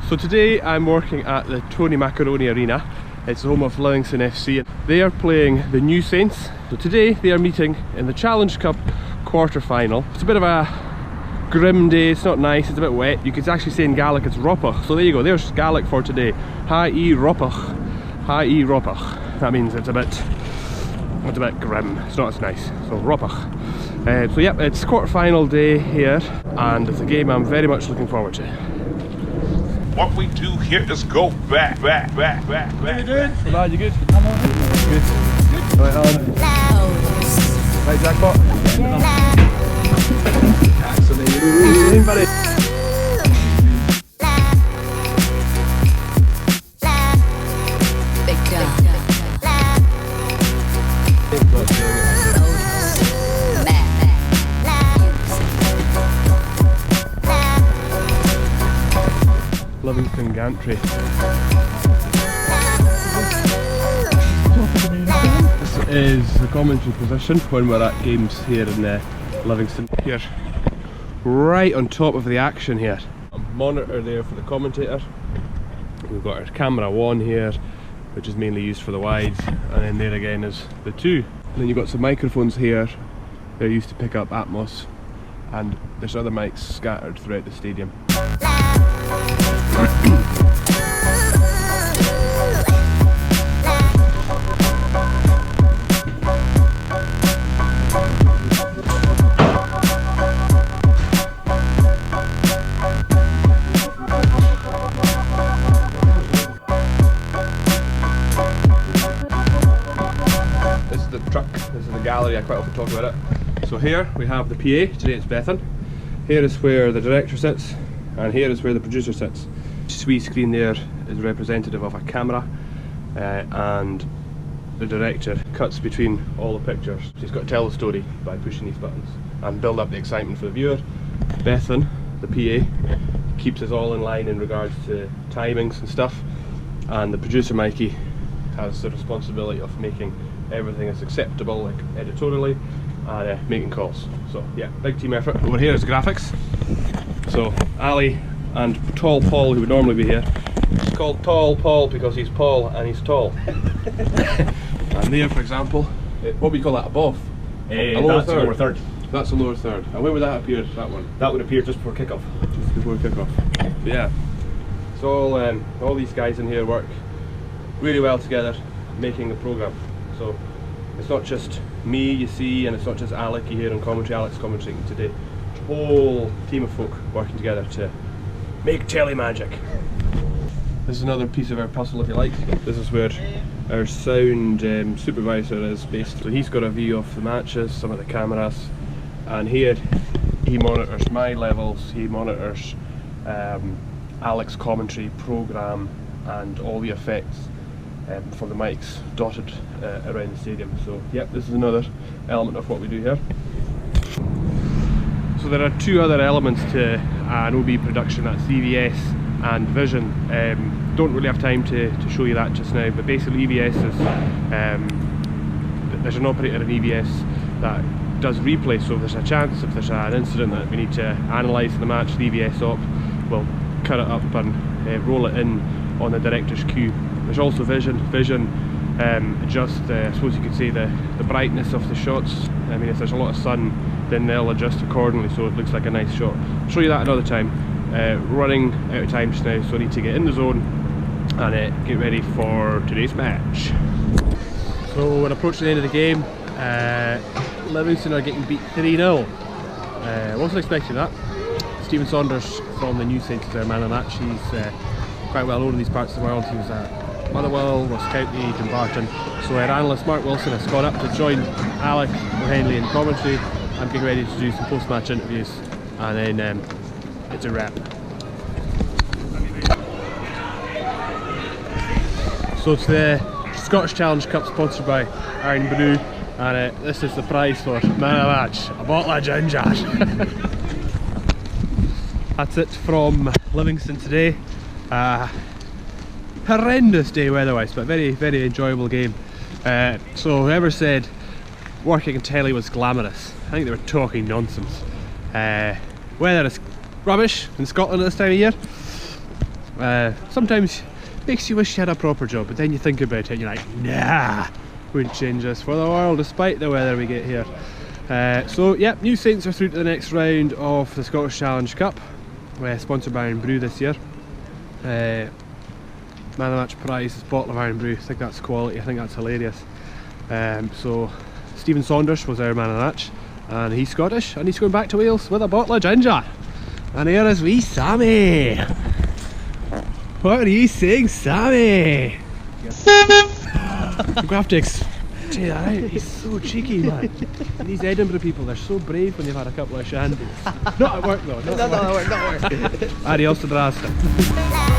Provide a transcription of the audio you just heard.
So today I'm working at the Tony Macaroni Arena. It's the home of Livingston FC. They are playing the New Saints. So today they are meeting in the Challenge Cup quarter-final. It's a bit of a grim day, it's not nice, it's a bit wet. You could actually say in Gaelic it's rop-ach. So there you go, there's Gaelic for today. Ha-i rop-ach. Ha-i rop-ach. That means it's a bit grim, it's not as nice. So rop-ach. So yep, it's quarter-final day here, and it's a game I'm very much looking forward to. What we do here is go back. How you doing? Lad, you good? I'm all good. Good. Right on. Right, jackpot. That's amazing, buddy. Livingston Gantry. This is the commentary position when we're at games here in Livingston. Here, right on top of the action here. A monitor there for the commentator. We've got our camera 1 here, which is mainly used for the wides, and then there again is the 2. And then you've got some microphones here. They're used to pick up Atmos, and there's other mics scattered throughout the stadium. This is the truck, this is the gallery, I quite often talk about it. So here we have the PA, today it's Bethan. Here is where the director sits, and here is where the producer sits. This wee screen there is representative of a camera, and the director cuts between all the pictures. So he's got to tell the story by pushing these buttons and build up the excitement for the viewer. Bethan, the PA, keeps us all in line in regards to timings and stuff, and the producer Mikey has the responsibility of making everything as acceptable, like editorially, and making calls. So yeah, big team effort. Over here is graphics. So Ali and Tall Paul, who would normally be here, it's called Tall Paul because he's Paul and he's tall. And there, for example, what we call that, above? That's a lower third. That's a lower third. And where would that appear, that one? That would appear just before kickoff. Just before kickoff. But yeah, so all these guys in here work really well together, making the programme. So it's not just me you see, and it's not just Alec you hear on commentary. Alec's commentating today. Whole team of folk working together to make telly magic. This is another piece of our puzzle, if you like. This is where our sound supervisor is based. So he's got a view of the matches, some of the cameras, and here he monitors my levels, he monitors Alec's commentary programme and all the effects for the mics dotted around the stadium. So yep, this is another element of what we do here. So there are 2 other elements to an OB production, that's EVS and Vision. Don't really have time to show you that just now, but basically EVS is, there's an operator in EVS that does replay, so if there's a chance, if there's an incident that we need to analyse in the match, the EVS op will cut it up and roll it in on the director's cue. There's also Vision. Vision adjusts, I suppose you could say, the brightness of the shots. I mean, if there's a lot of sun, then they'll adjust accordingly so it looks like a nice shot. I'll show you that another time. Running out of time just now, so I need to get in the zone and get ready for today's match. So we're approaching the end of the game. Livingston are getting beat 3-0. Wasn't expecting that. Stephen Saunders from the New Saints is our man of the match. He's quite well known in these parts of the world. He was at Motherwell, Ross County, Dumbarton. So our analyst Mark Wilson has gone up to join Alec O'Henley in commentary. I'm getting ready to do some post-match interviews, and then it's a wrap. So it's the Scottish Challenge Cup sponsored by Irn Bru, and this is the prize for man of the match, a bottle of ginger. That's it from Livingston today. Horrendous day weather-wise, but very, very enjoyable game. So whoever said working in telly was glamorous, I think they were talking nonsense. Weather is rubbish in Scotland at this time of year, Sometimes makes you wish you had a proper job, but then you think about it and you're like, nah, wouldn't change this for the world despite the weather we get here. So yeah, New Saints are through to the next round of the Scottish Challenge Cup, sponsored by Irn Bru this year. Man of the match prize is a bottle of Irn Bru. I think that's quality, I think that's hilarious. So Stephen Saunders was our man of the match, and he's Scottish and he's going back to Wales with a bottle of ginger. And here is wee Sammy. What are you saying, Sammy? You're going to have to say that out. He's so cheeky, man. And these Edinburgh people, they're so brave when they've had a couple of shandies. Not at work though. Not at work. Adios to the rasta.